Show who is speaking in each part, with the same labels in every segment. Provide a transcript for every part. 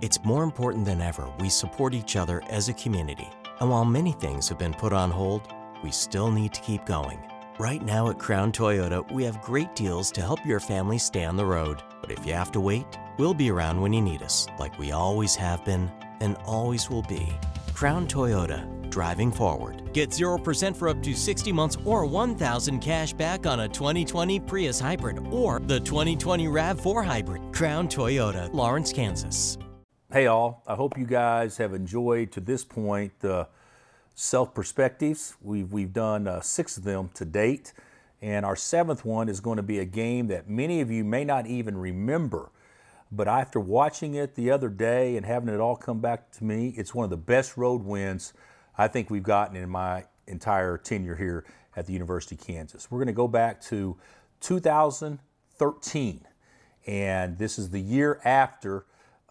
Speaker 1: It's more important than ever we support each other as a community. And while many things have been put on hold, we still need to keep going. Right now at Crown Toyota, we have great deals to help your family stay on the road. But if you have to wait, we'll be around when you need us, like we always have been and always will be. Crown Toyota, driving forward. Get 0% for up to 60 months or $1,000 cash back on a 2020 Prius Hybrid or the 2020 RAV4 Hybrid. Crown Toyota, Lawrence, Kansas.
Speaker 2: Hey all, I hope you guys have enjoyed to this point the self-perspectives. We've done 6 of them to date, and our 7th one is going to be a game that many of you may not even remember. But after watching it the other day and having it all come back to me, it's one of the best road wins I think we've gotten in my entire tenure here at the University of Kansas. We're going to go back to 2013, and this is the year after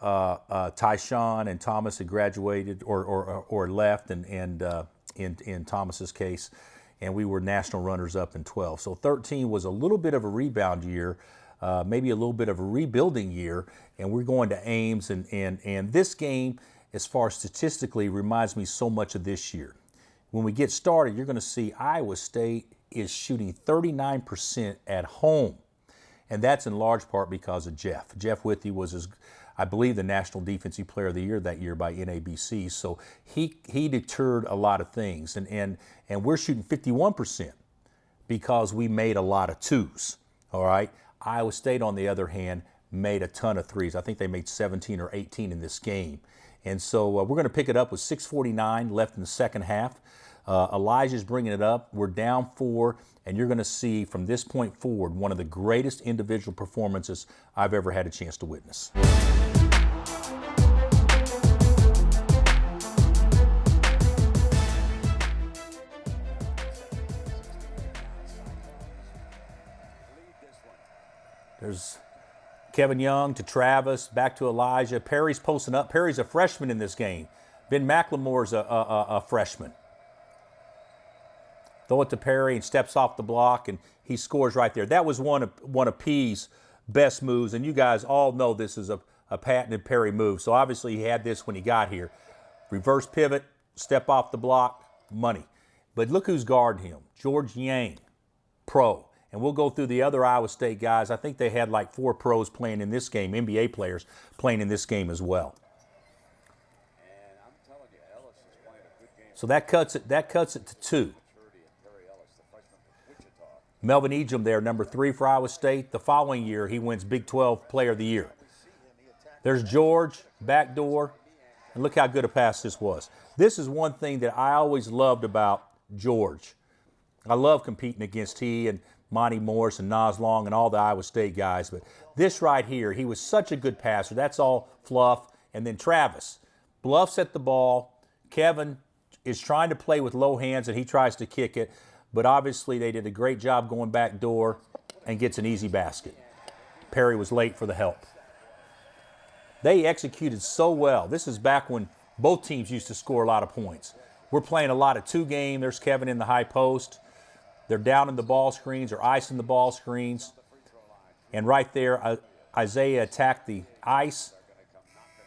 Speaker 2: Tyshawn and Thomas had graduated or left, and in Thomas's case, and we were national runners-up in 12. So 13 was a little bit of a rebound year, maybe a little bit of a rebuilding year, and we're going to Ames, and this game, as far as statistically, reminds me so much of this year. When we get started, you're going to see Iowa State is shooting 39% at home, and that's in large part because of Jeff. Jeff Withey was, I believe, the National Defensive Player of the Year that year by NABC, so he deterred a lot of things, and we're shooting 51% because we made a lot of twos, all right? Iowa State, on the other hand, made a ton of threes. I think they made 17 or 18 in this game. And so we're going to pick it up with 6:49 left in the second half. Elijah's bringing it up. We're down 4, and you're going to see from this point forward one of the greatest individual performances I've ever had a chance to witness. There's Kevin Young to Travis, back to Elijah. Perry's posting up. Perry's a freshman in this game. Ben McLemore's a freshman. Throw it to Perry and steps off the block, and he scores right there. That was one of P's best moves, and you guys all know this is a patented Perry move. So obviously he had this when he got here. Reverse pivot, step off the block, money. But look who's guarding him. George Yang, pro. And we'll go through the other Iowa State guys. I think they had like 4 pros playing in this game, NBA players playing in this game as well. So that cuts it to 2. Melvin Ejim there, number 3 for Iowa State. The following year, he wins Big 12 Player of the Year. There's George, backdoor, and look how good a pass this was. This is one thing that I always loved about George. I love competing against he and Monty Morris and Nas Long and all the Iowa State guys, but this right here, he was such a good passer. That's all fluff. And then Travis bluffs at the ball. Kevin is trying to play with low hands, and he tries to kick it, but obviously they did a great job going back door and gets an easy basket. Perry was late for the help. They executed so well. This is back when both teams used to score a lot of points. We're playing a lot of 2-game. There's Kevin in the high post. They're down in the ball screens or icing the ball screens. And right there, Isaiah attacked the ice.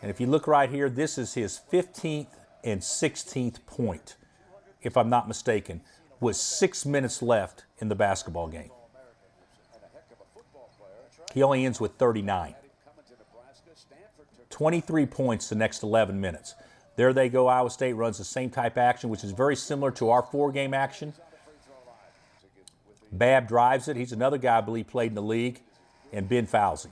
Speaker 2: And if you look right here, this is his 15th and 16th point, if I'm not mistaken, with 6 minutes left in the basketball game. He only ends with 39. 23 points the next 11 minutes. There they go. Iowa State runs the same type action, which is very similar to our 4-game action. Babb drives it. He's another guy I believe played in the league, and Ben fouls him.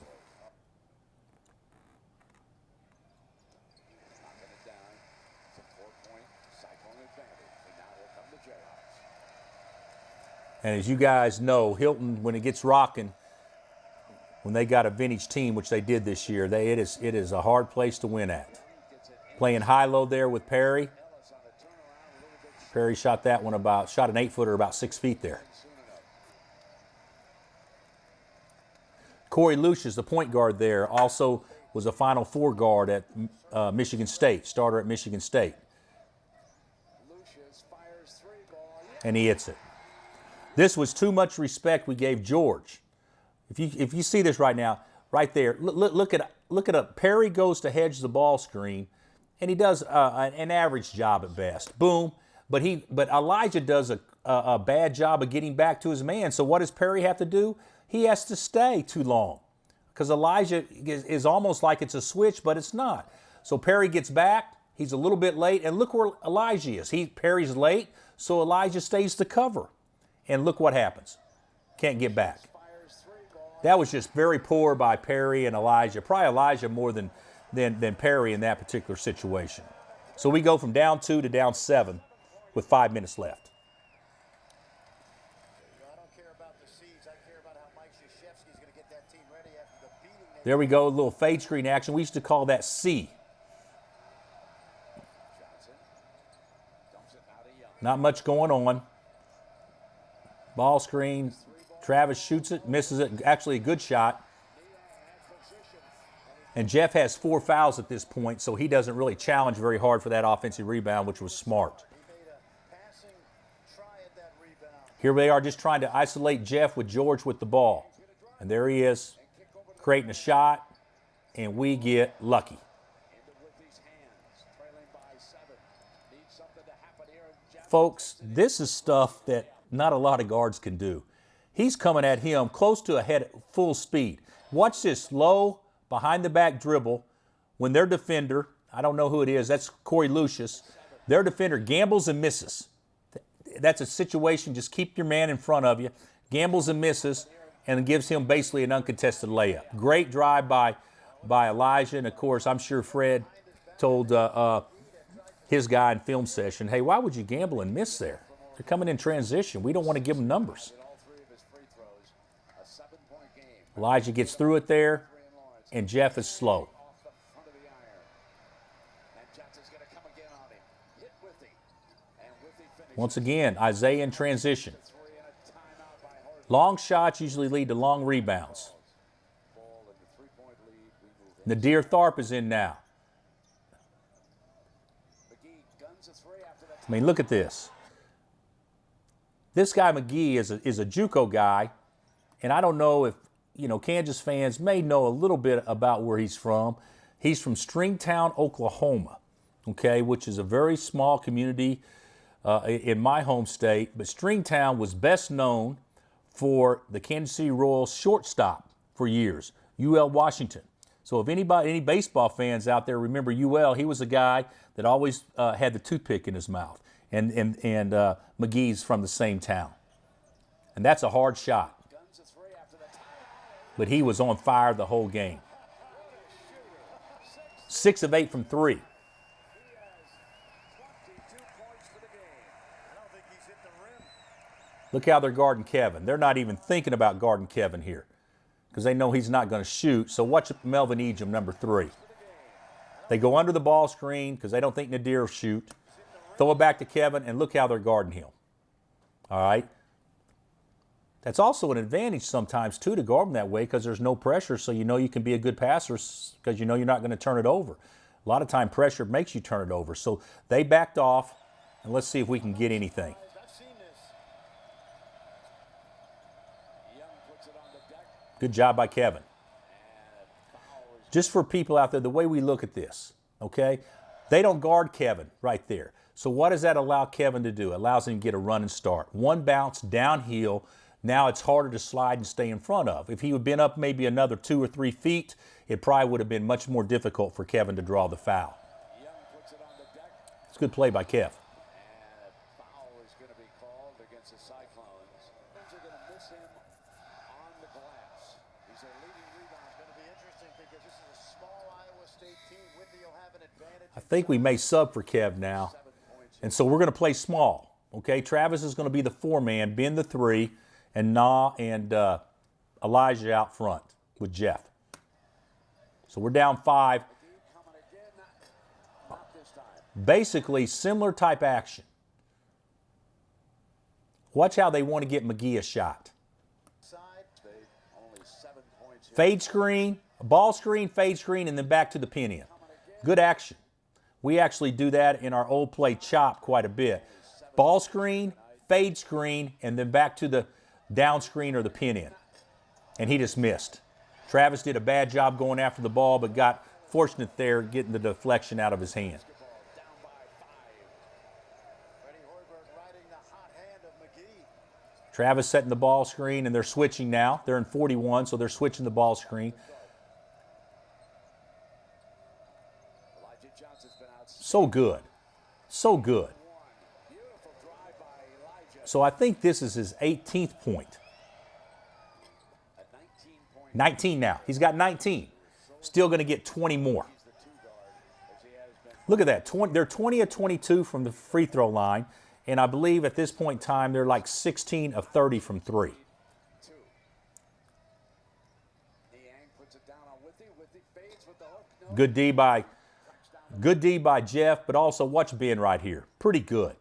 Speaker 2: And as you guys know, Hilton, when it gets rocking, when they got a vintage team, which they did this year, it is a hard place to win at. Playing high-low there with Perry. Perry shot that one shot an 8-footer about 6 feet there. Corey Lucius, the point guard there, also was a Final Four guard at Michigan State, starter at Michigan State. And he hits it. This was too much respect we gave George. If you see this right now, right there. Look at a Perry goes to hedge the ball screen, and he does an average job at best. Boom. But Elijah does a bad job of getting back to his man. So what does Perry have to do? He has to stay too long because Elijah is almost like it's a switch, but it's not. So Perry gets back. He's a little bit late, and look where Elijah is. Perry's late, so Elijah stays to cover. And look what happens. Can't get back. That was just very poor by Perry and Elijah. Probably Elijah more than Perry in that particular situation. So we go from down 2 to down 7 with 5 minutes left. There we go, a little fade screen action. We used to call that C. Not much going on. Ball screen. Travis shoots it, misses it. Actually a good shot. And Jeff has 4 fouls at this point, so he doesn't really challenge very hard for that offensive rebound, which was smart. Here they are just trying to isolate Jeff with George with the ball. And there he is, creating a shot, and we get lucky. Folks, this is stuff that not a lot of guards can do. He's coming at him close to a head full speed. Watch this low behind the back dribble when their defender, I don't know who it is, that's Corey Lucius, their defender gambles and misses. That's a situation, just keep your man in front of you, gambles and misses, and gives him basically an uncontested layup. Great drive by Elijah, and of course, I'm sure Fred told his guy in film session, hey, why would you gamble and miss there? They're coming in transition. We don't want to give them numbers. Elijah gets through it there, and Jeff is slow. Once again, Isaiah in transition. Long shots usually lead to long rebounds. Nadir Tharp is in now. I mean, look at this. This guy McGee is a JUCO guy, and I don't know if Kansas fans may know a little bit about where he's from. He's from Stringtown, Oklahoma, okay, which is a very small community in my home state. But Stringtown was best known for the Kansas City Royals shortstop for years, UL Washington. So if any baseball fans out there remember UL, he was a guy that always had the toothpick in his mouth. And McGee's from the same town. And that's a hard shot. But he was on fire the whole game. 6 of 8 from 3. Look how they're guarding Kevin. They're not even thinking about guarding Kevin here because they know he's not going to shoot. So watch Melvin Ejim, number 3. They go under the ball screen because they don't think Nadir will shoot. Throw it back to Kevin, and look how they're guarding him. All right? That's also an advantage sometimes, too, to guard him that way because there's no pressure, so you know you can be a good passer because you know you're not going to turn it over. A lot of time pressure makes you turn it over. So they backed off, and let's see if we can get anything. Good job by Kevin. Just for people out there, the way we look at this, okay? They don't guard Kevin right there. So what does that allow Kevin to do? It allows him to get a run and start. One bounce downhill. Now it's harder to slide and stay in front of. If he had been up maybe another 2 or 3 feet, it probably would have been much more difficult for Kevin to draw the foul. It's a good play by Kev. I think we may sub for Kev now. And so we're going to play small. Okay, Travis is going to be the 4-man, Ben the 3, and Elijah out front with Jeff. So we're down 5. Basically, similar type action. Watch how they want to get McGee a shot. Fade screen, ball screen, fade screen, and then back to the pin-in. Good action. We actually do that in our old play chop quite a bit. Ball screen, fade screen, and then back to the down screen or the pin-in. And he just missed. Travis did a bad job going after the ball, but got fortunate there getting the deflection out of his hand. Travis setting the ball screen, and they're switching now. They're in 41, so they're switching the ball screen. So good. So good. So I think this is his 18th point. 19 now. He's got 19. Still going to get 20 more. Look at that. They're 20 of 22 from the free throw line. And I believe at this point in time, they're like 16 of 30 from three. Good D by Jeff, but also watch Ben right here. Pretty good.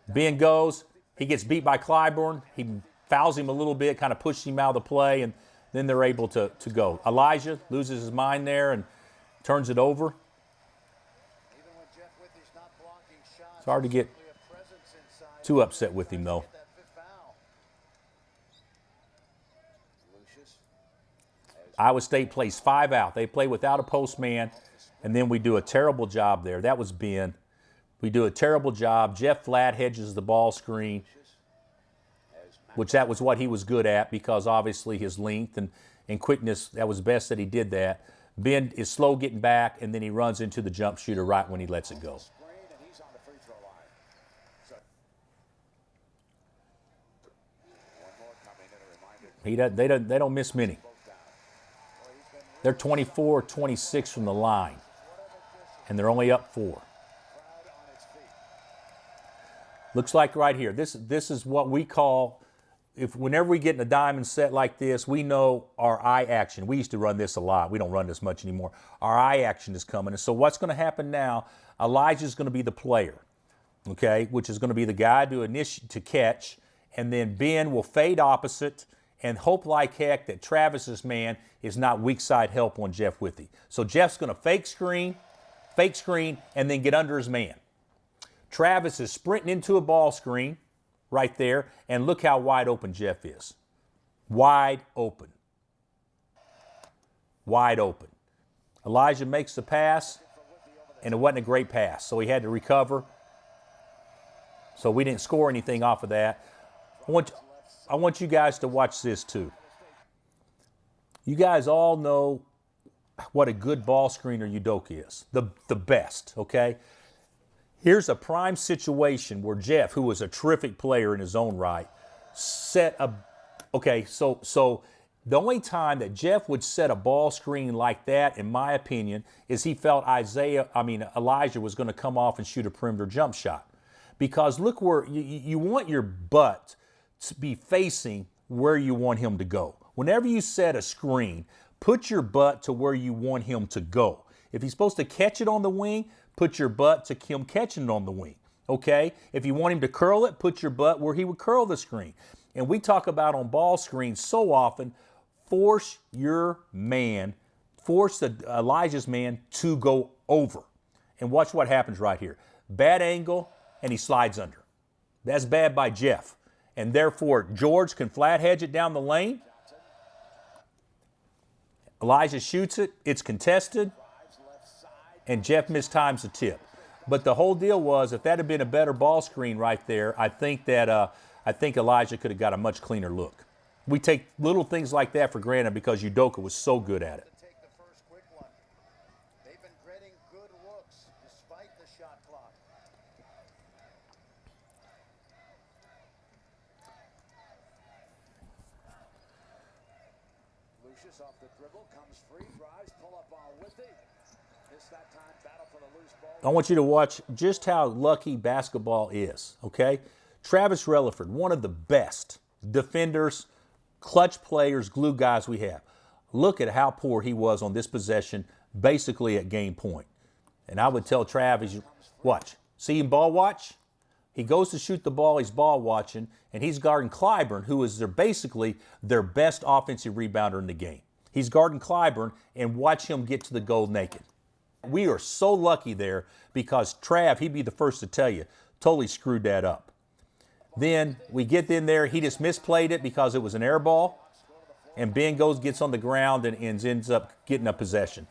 Speaker 2: Ben goes. He gets beat by Clyburn. He fouls him a little bit, kind of pushes him out of the play, and then they're able to go. Elijah loses his mind there and turns it over. It's hard to get too upset with him, though. Iowa State plays 5 out. They play without a post man, and then we do a terrible job there. That was Ben. We do a terrible job. Jeff Flat hedges the ball screen, which that was what he was good at because obviously his length and quickness, that was best that he did that. Ben is slow getting back, and then he runs into the jump shooter right when he lets it go. They don't miss many. They're 24-26 from the line, and they're only up 4. Looks like right here. This is what we call, whenever we get in a diamond set like this, we know our eye action. We used to run this a lot. We don't run this much anymore. Our eye action is coming. And so what's going to happen now, Elijah's going to be the player, okay, which is going to be the guy to catch, and then Ben will fade opposite and hope like heck that Travis's man is not weak side help on Jeff Withey. So Jeff's going to fake screen, and then get under his man. Travis is sprinting into a ball screen right there, and look how wide open Jeff is. Wide open. Wide open. Elijah makes the pass, and it wasn't a great pass, so he had to recover. So we didn't score anything off of that. I want you guys to watch this too. You guys all know what a good ball screener Udoka is. The best, okay? Here's a prime situation where Jeff, who was a terrific player in his own right, okay, so the only time that Jeff would set a ball screen like that, in my opinion, is he felt Elijah was going to come off and shoot a perimeter jump shot. Because look where you want your butt to be facing where you want him to go. Whenever you set a screen, put your butt to where you want him to go. If he's supposed to catch it on the wing, put your butt to him catching it on the wing, okay? If you want him to curl it, put your butt where he would curl the screen. And we talk about on ball screens so often, force Elijah's man to go over. And watch what happens right here. Bad angle, and he slides under. That's bad by Jeff. And therefore, George can flat hedge it down the lane. Elijah shoots it. It's contested. And Jeff mistimes the tip. But the whole deal was, if that had been a better ball screen right there, I think Elijah could have got a much cleaner look. We take little things like that for granted because Udoka was so good at it.
Speaker 3: Off the dribble, comes free, drives, pull up on Withey. Missed that time, battle for the loose ball.
Speaker 2: I want you to watch just how lucky basketball is, okay? Travis Relaford, one of the best defenders, clutch players, glue guys we have. Look at how poor he was on this possession, basically at game point. And I would tell Travis, watch. See him ball watch? He goes to shoot the ball, he's ball watching, and he's guarding Clyburn, who is basically their best offensive rebounder in the game. He's guarding Clyburn, and watch him get to the goal naked. We are so lucky there because Trav, he'd be the first to tell you, totally screwed that up. Then we get in there, he just misplayed it because it was an air ball. and Ben gets on the ground and ends up getting a possession.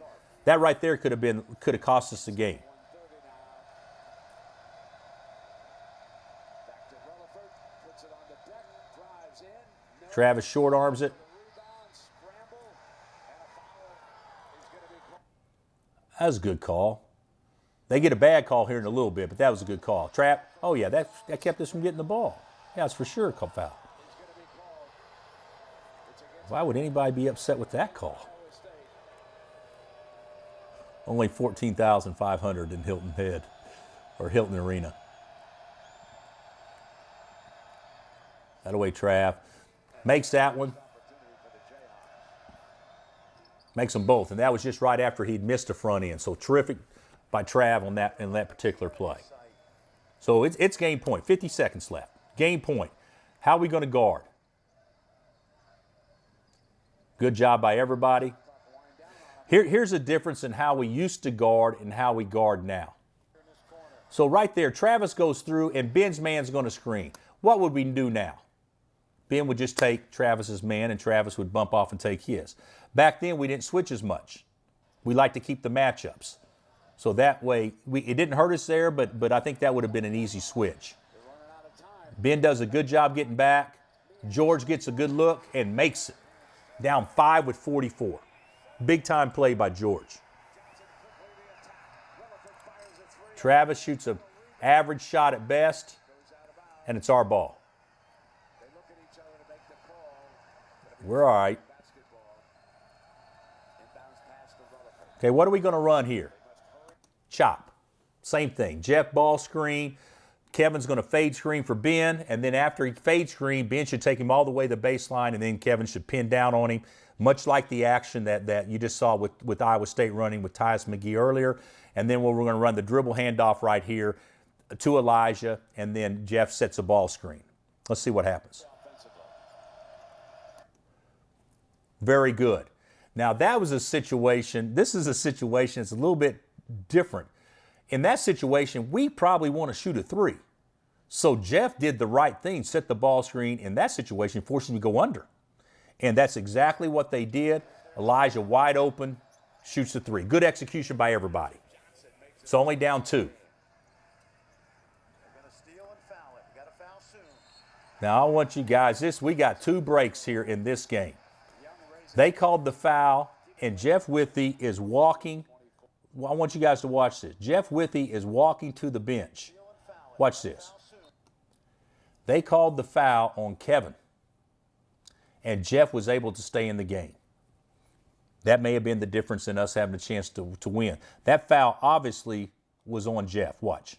Speaker 2: That right there could have cost us the game.
Speaker 3: Back to Rutherford, puts it on the deck, drives in. No
Speaker 2: Travis short arms it.
Speaker 3: rebound, scramble, and a foul is going to be called.
Speaker 2: That was a good call. They get a bad call here in a little bit, but that was a good call. Trap. Oh yeah, that kept us from getting the ball. Yeah, it's for sure a foul.
Speaker 3: It's going to be called. It's against
Speaker 2: Why would anybody be upset with that call?
Speaker 3: Iowa State.
Speaker 2: Only 14,500 in Hilton Head or Hilton Arena. That away Trav. Makes that one. Makes them both. And that was just right after he'd missed a front end. So terrific by Trav on that in that particular play. So it's game point. 50 seconds left. Game point. How are we going to guard? Good job by everybody. Here's a difference in how we used to guard and how we guard now. So right there, Travis goes through and Ben's man's going to screen. What would we do now? Ben would just take Travis's man and Travis would bump off and take his. Back then, we didn't switch as much. We like to keep the matchups. So that way, it didn't hurt us there, but I think that would have been an easy switch. Ben does a good job getting back. George gets a good look and makes it. Down 5 with 44. Big time play by George. Travis shoots an average shot at best, and it's our ball.
Speaker 3: They look at each other to make the call.
Speaker 2: We're all right.
Speaker 3: Basketball. Inbounds pass to Rutherford.
Speaker 2: Okay, what are we going to run here? Chop. Same thing. Jeff ball screen. Kevin's going to fade screen for Ben, and then after he fade screen, Ben should take him all the way to the baseline, and then Kevin should pin down on him, much like the action that you just saw with Iowa State running with Tyus McGee earlier. And then we're going to run the dribble handoff right here to Elijah, and then Jeff sets a ball screen. Let's see what happens. Very good. Now, that was a situation. This is a situation that's a little bit different. In that situation, we probably want to shoot a three. So Jeff did the right thing, set the ball screen in that situation, forced him to go under. And that's exactly what they did. Elijah wide open, shoots the three. Good execution by everybody. It's only down 2.
Speaker 3: They're going to steal and foul it. Got to foul soon.
Speaker 2: Now, I want you guys, we got 2 breaks here in this game. They called the foul, and Jeff Withey is walking. I want you guys to watch this. Jeff Withey is walking to the bench. Watch this. They called the foul on Kevin, and Jeff was able to stay in the game. That may have been the difference in us having a chance to win. That foul obviously was on Jeff. Watch.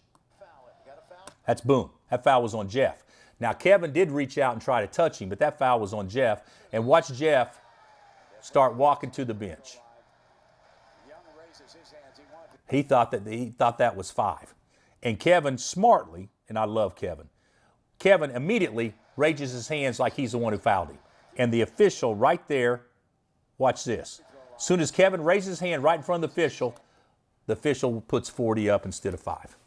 Speaker 2: That's boom. That foul was on Jeff. Now, Kevin did reach out and try to touch him, but that foul was on Jeff. And watch Jeff start walking to the bench. He thought that was 5. And Kevin smartly, and I love Kevin, Kevin immediately raises his hands like he's the one who fouled him. And the official right there, watch this. As soon as Kevin raises his hand right in front of the official puts 40 up instead of 5.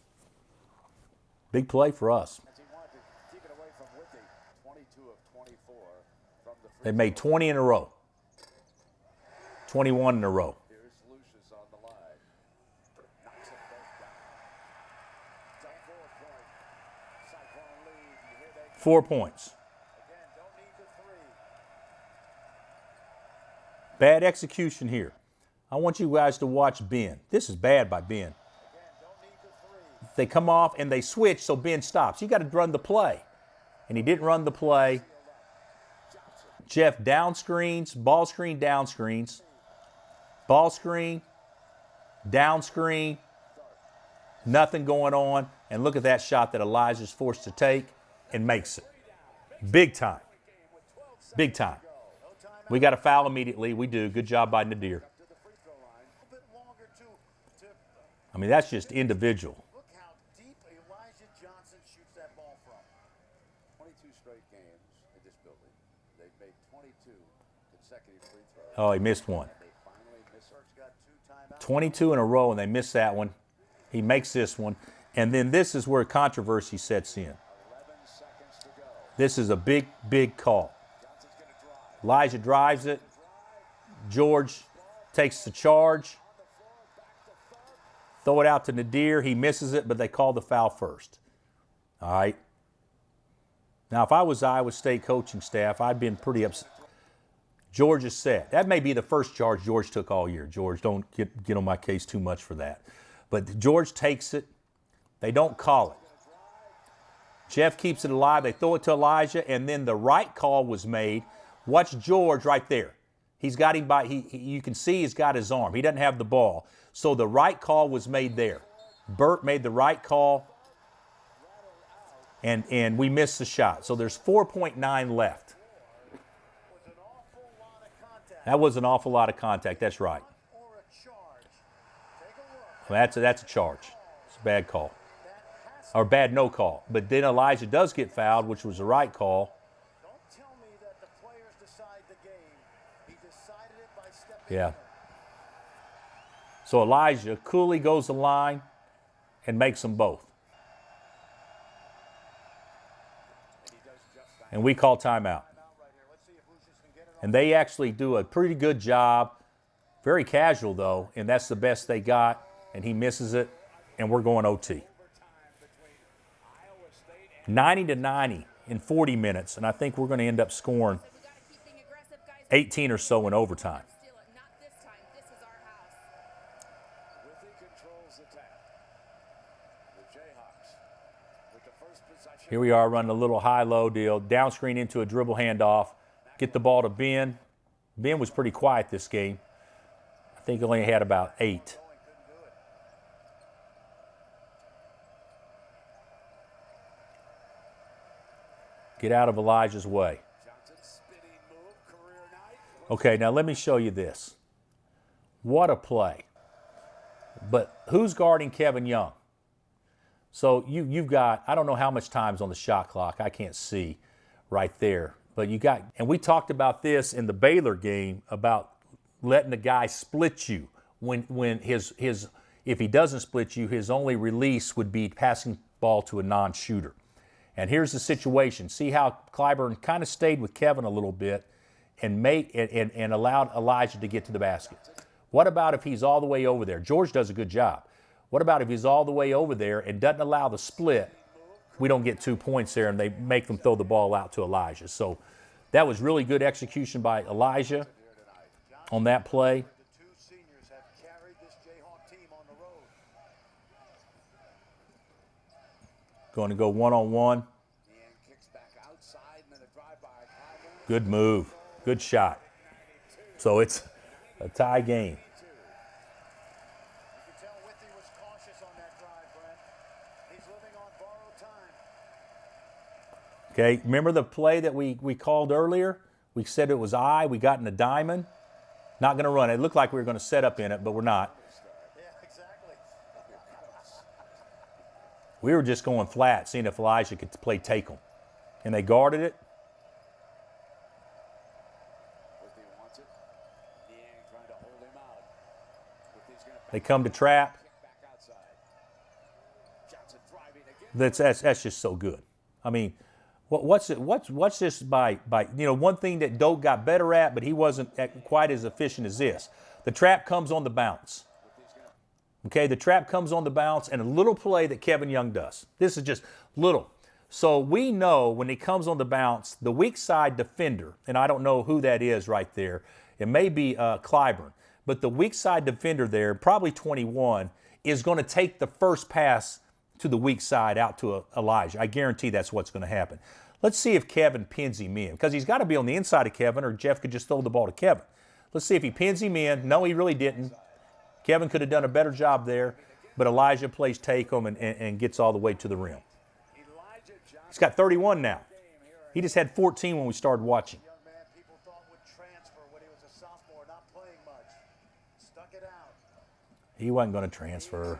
Speaker 2: Big play for us.
Speaker 3: He wanted to keep it away from Withey. 22 of 24 from the free
Speaker 2: They made 20 in a row. 21 in a row.
Speaker 3: Here's Lucius on the line. Knocks them both down. It's a 4-point. Cyclone lead. You hear they
Speaker 2: 4 points.
Speaker 3: again don't need the 3.
Speaker 2: Bad execution here. I want you guys to watch Ben. This is bad by Ben.
Speaker 3: Again, don't need the 3.
Speaker 2: They come off and they switch, so Ben stops. You got to run the play. And he didn't run the play. Jeff down screens, ball screen, down screens. Ball screen, down screen. Nothing going on. And look at that shot that Elijah's forced to take and makes it. Big time. Big time. We got to foul immediately. We do. Good job by Nadir.
Speaker 3: To the free throw line. A bit longer to
Speaker 2: I mean, that's just individual.
Speaker 3: look how deep Elijah Johnson shoots that ball from. 22 straight games in this building. They've made 22 consecutive free throws.
Speaker 2: Oh, he missed one.
Speaker 3: They finally missed. Search got 2 timeouts.
Speaker 2: 22 in a row, and they missed that one. He makes this one. And then this is where controversy sets in.
Speaker 3: 11 seconds to go.
Speaker 2: This is a big, big call.
Speaker 3: Johnson's going to drive.
Speaker 2: Elijah drives it. George takes the charge. Throw it out to Nadir. He misses it, but they call the foul first. All right. Now, if I was Iowa State coaching staff, I'd been pretty upset. George is set. That may be the first charge George took all year. George, don't get on my case too much for that. But George takes it. They don't call it. Jeff keeps it alive. They throw it to Elijah, and then the right call was made. Watch George right there. He's got him by, you can see he's got his arm. He doesn't have the ball. So the right call was made there. Burt made the right call, and we missed the shot. So there's 4.9 left. That was an awful lot of contact. That's right. Well, that's a charge. It's a bad call. Or bad no call. But then Elijah does get fouled, which was the right call.
Speaker 3: Don't tell me that the players decide the game. He decided it by stepping
Speaker 2: Yeah. So Elijah coolly goes the line and makes them both. And we call timeout. And they actually do a pretty good job. Very casual, though, and that's the best they got. And he misses it, and we're going OT. 90-90 in 40 minutes, and I think we're going to end up scoring 18 or so in overtime. Here we are running a little high-low deal, down screen into a dribble handoff, get the ball to Ben. Ben was pretty quiet this game. I think he only had about 8. Get out of Elijah's way. Okay, now let me show you this. What a play. But who's guarding Kevin Young? So you've got, I don't know how much time's on the shot clock. I can't see right there. But you got, and we talked about this in the Baylor game about letting the guy split you. When his if he doesn't split you, his only release would be passing ball to a non-shooter. And here's the situation. See how Clyburn kind of stayed with Kevin a little bit and allowed Elijah to get to the basket. What about if he's all the way over there? George does a good job. What about if he's all the way over there and doesn't allow the split? We don't get 2 points there, and they make them throw the ball out to Elijah. So that was really good execution by Elijah on that play.
Speaker 3: The two seniors have carried this Jayhawk team on the road.
Speaker 2: Going to go one-on-one.
Speaker 3: Kicks back outside, and then a drive by Clyburn.
Speaker 2: Good move. Good shot. So it's a tie game.
Speaker 3: You can tell Withey was cautious on that drive, Brent. He's living on borrowed time.
Speaker 2: Okay, remember the play that we called earlier? We said it was we got in a diamond. Not going to run it. It looked like we were going to set up in it, but we're not.
Speaker 3: Yeah, exactly.
Speaker 2: We were just going flat, seeing if Elijah could play take them. And they guarded it.
Speaker 3: Withey wants it. Niang trying to hold him out. Withey's going to
Speaker 2: They come to trap.
Speaker 3: kick back outside. Johnson driving again.
Speaker 2: That's just so good. I mean, what's this by one thing that Doak got better at, but he wasn't quite as efficient as this. The trap comes on the bounce. Okay, the trap comes on the bounce, and a little play that Kevin Young does. This is just little. So we know when he comes on the bounce, the weak side defender, and I don't know who that is right there. It may be Clyburn, but the weak side defender there, probably 21, is going to take the first pass to the weak side out to Elijah. I guarantee that's what's going to happen. Let's see if Kevin pins him in, because he's got to be on the inside of Kevin, or Jeff could just throw the ball to Kevin. Let's see if he pins him in. No, he really didn't. Kevin could have done a better job there, but Elijah plays take him and gets all the way to the rim. He's got 31 now. He just had 14 when we started watching.
Speaker 3: Young man people thought would transfer when he was a sophomore, not playing much. Stuck it out.
Speaker 2: He wasn't going to transfer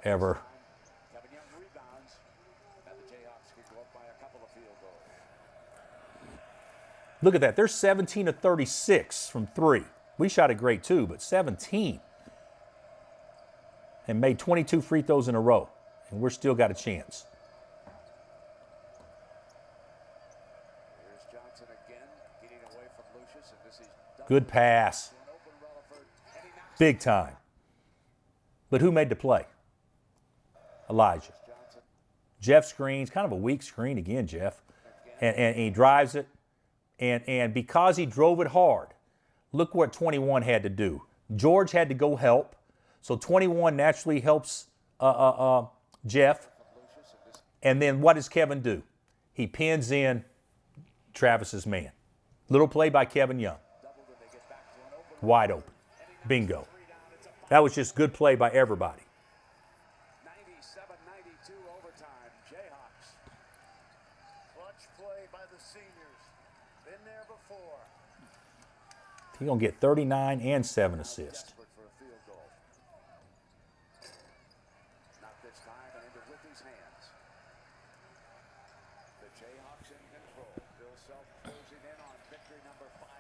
Speaker 2: ever.
Speaker 3: Kevin Young rebounds. Now the Jayhawks could go up by a couple of field goals.
Speaker 2: Look at that. They're 17 of 36 from 3. We shot it great too, but 17. And made 22 free throws in a row. And we're still got a chance.
Speaker 3: Here's Johnson again, getting away from
Speaker 2: Good pass. Big time. But who made the play? Elijah. Jeff screens, kind of a weak screen again, Jeff. And he drives it. And because he drove it hard, look what 21 had to do. George had to go help. So 21 naturally helps Jeff. And then what does Kevin do? He pins in Travis's man. Little play by Kevin Young. Wide open. Bingo. That was just good play by everybody.
Speaker 3: 97-92 overtime. Jayhawks. Clutch play by the seniors. Been there before.
Speaker 2: He's going to get 39 and 7 assists.
Speaker 3: Desperate for a field goal. Not this time and into Whitney's hands. The Jayhawks in control. Bill Self closing in on victory number 500.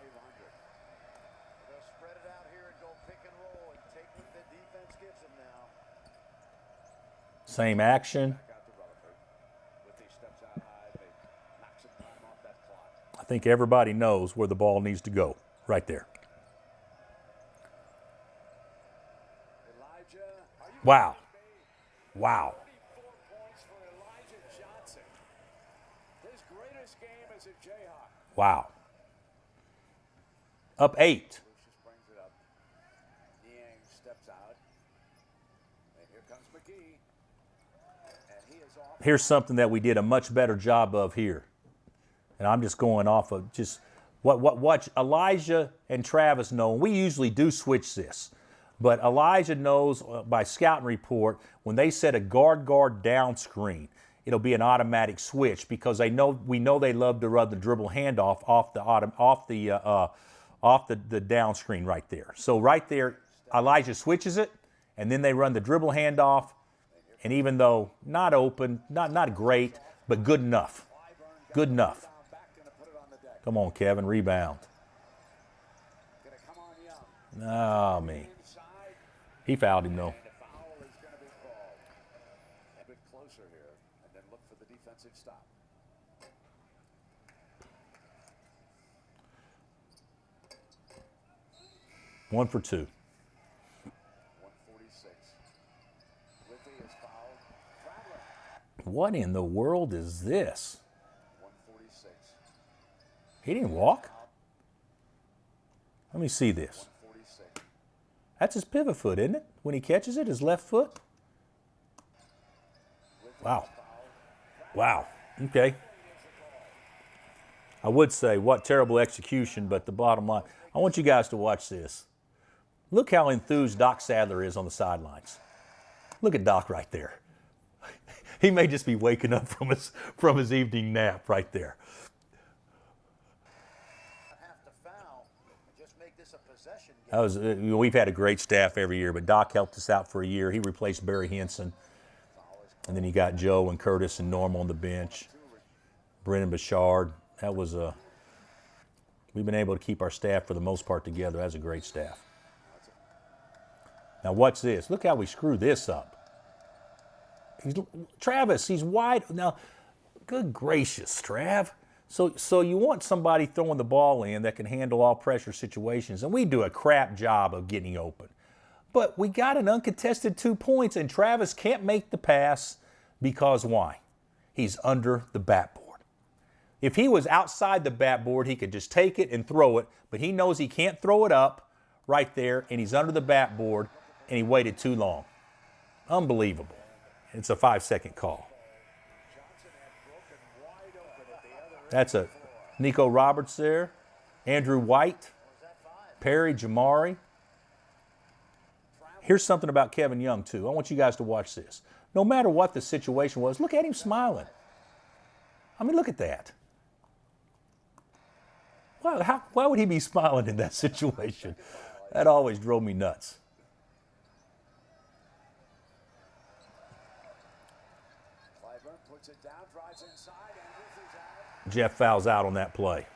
Speaker 3: They'll spread it out here and go pick and roll and take what the defense gives them now.
Speaker 2: Same action.
Speaker 3: Back out to Rutherford. Whitney steps out high. They knock some time off that clock.
Speaker 2: I think everybody knows where the ball needs to go. Right there.
Speaker 3: Elijah, are you
Speaker 2: Wow. Wow.
Speaker 3: 34 points for Elijah Johnson. His greatest game as a Jayhawk.
Speaker 2: Wow. Up 8.
Speaker 3: Lucius brings it up. Niang steps out. And here comes McGee. And he is off.
Speaker 2: Here's something that we did a much better job of here. And I'm just going off of just what Elijah and Travis know. We usually do switch this. But Elijah knows by scouting report, when they set a guard down screen, it'll be an automatic switch because we know they love to run the dribble handoff off the down screen right there. So right there, Elijah switches it, and then they run the dribble handoff. And even though not open, not great, but good enough. Good enough. Come on, Kevin, rebound.
Speaker 3: Gonna come on Young.
Speaker 2: Oh, me.
Speaker 3: Inside.
Speaker 2: He fouled him, though.
Speaker 3: And the foul is going to be called. A bit closer here. And then look for the defensive stop.
Speaker 2: One for 2.
Speaker 3: 146. Whitney is fouled. Traveler.
Speaker 2: What in the world is this?
Speaker 3: 146.
Speaker 2: He didn't walk? Let me see this.
Speaker 3: 146.
Speaker 2: That's his pivot foot, isn't it? When he catches it, his left foot? Wow. Wow. Okay. I would say, what terrible execution, but the bottom line, I want you guys to watch this. Look how enthused Doc Sadler is on the sidelines. Look at Doc right there. He may just be waking up from his evening nap right there.
Speaker 3: Have to foul and just make this a possession game.
Speaker 2: That was, we've had a great staff every year, but Doc helped us out for a year. He replaced Barry Henson. And then you got Joe and Curtis and Norm on the bench. Brennan Bouchard. That was we've been able to keep our staff for the most part together. That's a great staff. Now watch this. Look how we screw this up. Travis, he's wide. Now, good gracious, Trav. So you want somebody throwing the ball in that can handle all pressure situations, and we do a crap job of getting open. But we got an uncontested 2 points, and Travis can't make the pass because why? He's under the backboard. If he was outside the backboard, he could just take it and throw it, but he knows he can't throw it up right there, and he's under the backboard, and he waited too long. Unbelievable. It's a 5-second call. That's a Nico Roberts there, Andrew White, Perry, Jamari. Here's something about Kevin Young, too. I want you guys to watch this. No matter what the situation was, look at him smiling. I mean, look at that. Why would he be smiling in that situation? That always drove me nuts.
Speaker 3: Clyburn puts it down, drives inside, and Whitney's out.
Speaker 2: Jeff fouls out on that play.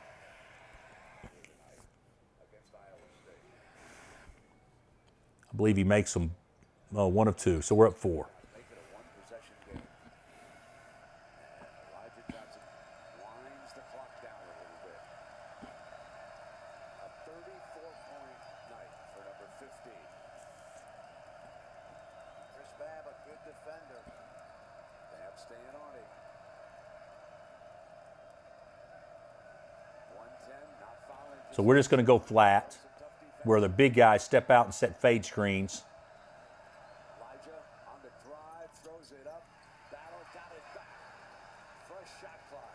Speaker 3: Against Iowa State.
Speaker 2: I believe he makes them 1 of 2, so we're up 4.
Speaker 3: Make it a one-possession game. And Elijah Johnson winds the clock down a little bit. A 34
Speaker 2: So we're just going to go flat, where the big guys step out and set fade screens.
Speaker 3: Elijah on the drive, throws it up. Battle got it back. Fresh shot clock.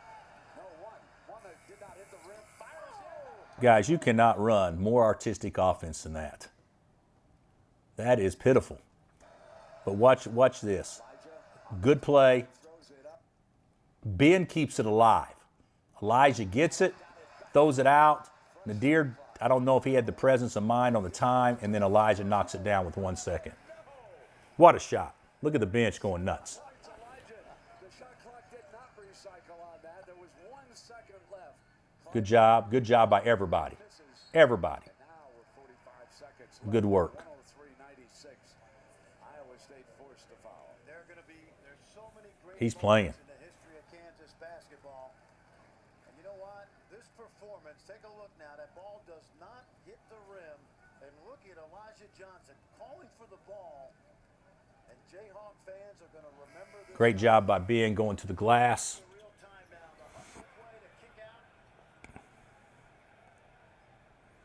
Speaker 3: No one. One that did not hit the rim. Fires.
Speaker 2: Guys, you cannot run more artistic offense than that. That is pitiful. But watch this. Good play. Ben keeps it alive. Elijah gets it, throws it out. Nadir, I don't know if he had the presence of mind on the time, and then Elijah knocks it down with 1 second. What a shot. Look at the bench going nuts.
Speaker 3: The shot clock did not recycle on that. There was 1 second left.
Speaker 2: Good job. Good job by everybody. Everybody.
Speaker 3: Now with 45 seconds left.
Speaker 2: Good work.
Speaker 3: 103-96. Iowa State forced to foul.
Speaker 4: There's so many great
Speaker 2: He's playing.
Speaker 4: moments in the history of Kansas basketball. And you know what? This performance, take a look now. That ball does not hit the rim. And look at Elijah Johnson calling for the ball. And Jayhawk fans are going to remember this.
Speaker 2: Great job by Ben going to the glass.
Speaker 4: Real time now. The hustle play to kick out.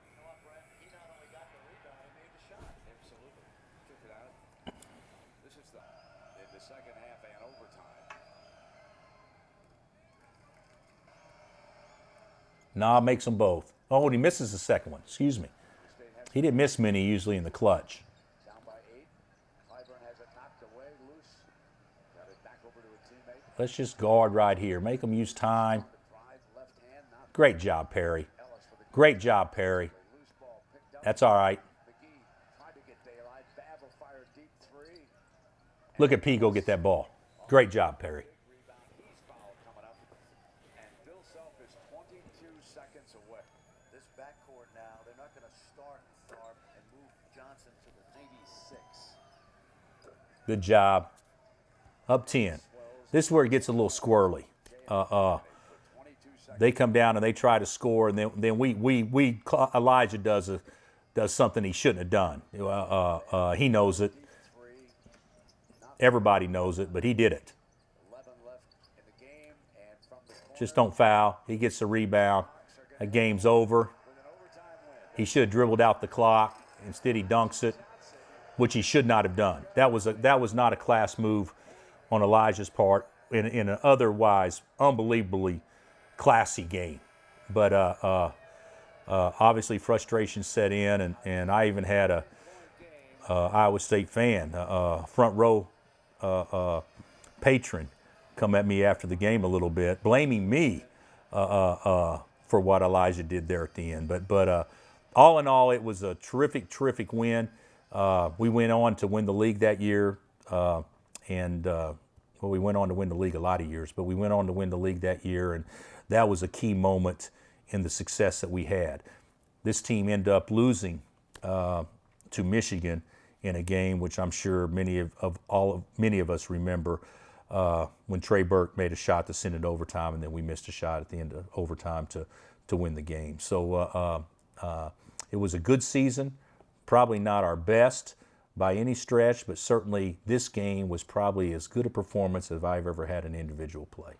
Speaker 4: You know what, Brett? He not only got the rebound, he made the shot.
Speaker 3: Absolutely. Took it out. This is the second half and overtime.
Speaker 2: Nah, makes them both. Oh, and he misses the second one. Excuse me. He didn't miss many usually in the clutch.
Speaker 3: Down by 8. Clyburn has it knocked away, loose. Got it back over to a teammate.
Speaker 2: Let's just guard right here. Make them use time.
Speaker 3: Drive left hand, not
Speaker 2: Great job, Perry.
Speaker 3: Ellis for the
Speaker 2: Great job, Perry.
Speaker 3: loose ball picked up.
Speaker 2: That's all right.
Speaker 3: McGee tried to get daylight. Babel fired deep 3.
Speaker 2: Look at P go get that ball. Great job, Perry.
Speaker 3: Rebound. He's foul coming up. And Bill Self is 22 seconds away.
Speaker 4: This backcourt now, they're not going to start Tharp and move Johnson to the 96.
Speaker 2: Good job. Up 10. This is where it gets a little squirrely. They come down and they try to score, and then Elijah does something he shouldn't have done. He knows it. Everybody knows it, but he did it.
Speaker 3: 11 left in the game. And from the corner,
Speaker 2: Just don't foul. He gets the rebound. The game's over.
Speaker 3: with an overtime win.
Speaker 2: He should have dribbled out the clock. Instead, he dunks it, which he should not have done. That was not a class move on Elijah's part in an otherwise unbelievably classy game. But obviously frustration set in, and I even had a Iowa State fan, front row patron, come at me after the game a little bit, blaming me for what Elijah did there at the end. But all in all, it was a terrific win. We went on to win the league that year, well, we went on to win the league a lot of years, but we went on to win the league that year, and that was a key moment in the success that we had. This team ended up losing to Michigan in a game which I'm sure many of us remember, when Trey Burke made a shot to send it to overtime, and then we missed a shot at the end of overtime to win the game. So it was a good season, probably not our best by any stretch, but certainly this game was probably as good a performance as I've ever had an individual play.